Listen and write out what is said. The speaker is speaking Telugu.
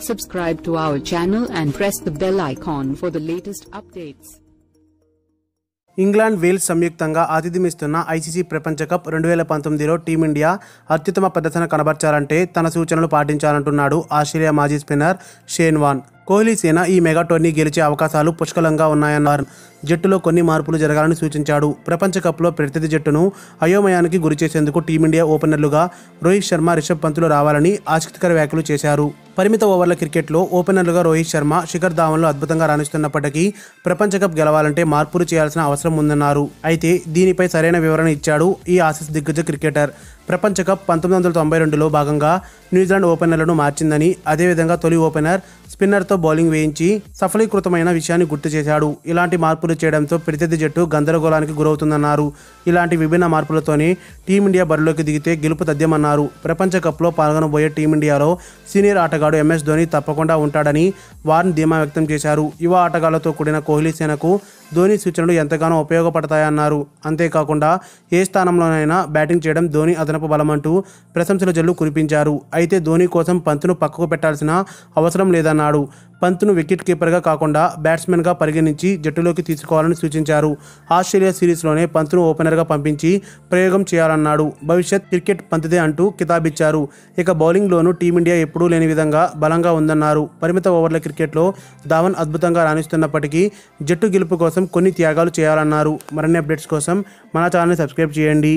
Subscribe to our channel and press the bell icon for the latest updates. England Wales సంయుక్తంగా ఆతిథ్యమిస్తున్న ఐసీసీ ప్రపంచ కప్ 2019లో టీమిండియా అత్యుత్తమ ప్రదర్శన కనబర్చాలంటే తన సూచనలు పాటించాలంటున్నాడు ఆస్ట్రేలియా మాజీ స్పిన్నర్ షేన్ వార్న్. కోహ్లీ సేన ఈ మెగా టోర్నీ గెలిచే అవకాశాలు పుష్కలంగా ఉన్నాయన్నారు. జట్టులో కొన్ని మార్పులు జరగాలని సూచించాడు. ప్రపంచ కప్లో ప్రతినిధి జట్టును అయోమయానికి గురిచేసేందుకు టీమిండియా ఓపెనర్లుగా రోహిత్ శర్మ, రిషబ్ పంతులు రావాలని ఆసక్తికర వ్యాఖ్యలు చేశారు. పరిమిత ఓవర్ల క్రికెట్లో ఓపెనర్లుగా రోహిత్ శర్మ, శిఖర్ ధావన్లు అద్భుతంగా రాణిస్తున్నప్పటికీ ప్రపంచ కప్ గెలవాలంటే మార్పులు చేయాల్సిన అవసరం ఉందన్నారు. అయితే దీనిపై సరైన వివరణ ఇచ్చాడు ఈ ఆసీస్ దిగ్గజ క్రికెటర్. ప్రపంచ కప్ 1992లో భాగంగా న్యూజిలాండ్ ఓపెనర్లను మార్చిందని, అదేవిధంగా తొలి ఓపెనర్ స్పిన్నర్తో బౌలింగ్ వేయించి సఫలీకృతమైన విషయాన్ని గుర్తు చేశాడు. ఇలాంటి మార్పులు చేయడంతో ప్రతినిధి జట్టు గందరగోళానికి గురవుతుందన్నారు. ఇలాంటి విభిన్న మార్పులతోనే టీమిండియా బరిలోకి దిగితే గెలుపు తథ్యమన్నారు. ప్రపంచ కప్లో పాల్గొనబోయే టీమిండియాలో సీనియర్ ఆటగాడు ఎంఎస్ ధోని తప్పకుండా ఉంటాడని వార్న్ ధీమా వ్యక్తం చేశారు. యువ ఆటగాళ్లతో కూడిన కోహ్లీ సేనకు ధోని సూచనలు ఎంతగానో ఉపయోగపడతాయన్నారు. అంతేకాకుండా ఏ స్థానంలోనైనా బ్యాటింగ్ చేయడం ధోని అదనపు బలమంటూ ప్రశంసల జల్లు కురిపించారు. అయితే ధోని కోసం పంత్ను పక్కకు పెట్టాల్సిన అవసరం లేదన్నాడు. పంత్ను వికెట్ కీపర్గా కాకుండా బ్యాట్స్మెన్గా పరిగణించి జట్టులోకి తీసుకోవాలని సూచించారు. ఆస్ట్రేలియా సిరీస్లోనే పంత్ను ఓపెనర్గా పంపించి ప్రయోగం చేయాలన్నాడు. భవిష్యత్ క్రికెట్ పంత్దే అంటూ కితాబిచ్చారు. ఇక బౌలింగ్లోనూ టీమిండియా ఎప్పుడూ లేని విధంగా బలంగా ఉందన్నారు. పరిమిత ఓవర్ల క్రికెట్లో ధావన్ అద్భుతంగా రాణిస్తున్నప్పటికీ జట్టు గెలుపు కోసం కొన్ని త్యాగాలు చేయాలన్నారు. మరిన్ని అప్డేట్స్ కోసం మన ఛానల్ని సబ్స్క్రైబ్ చేయండి.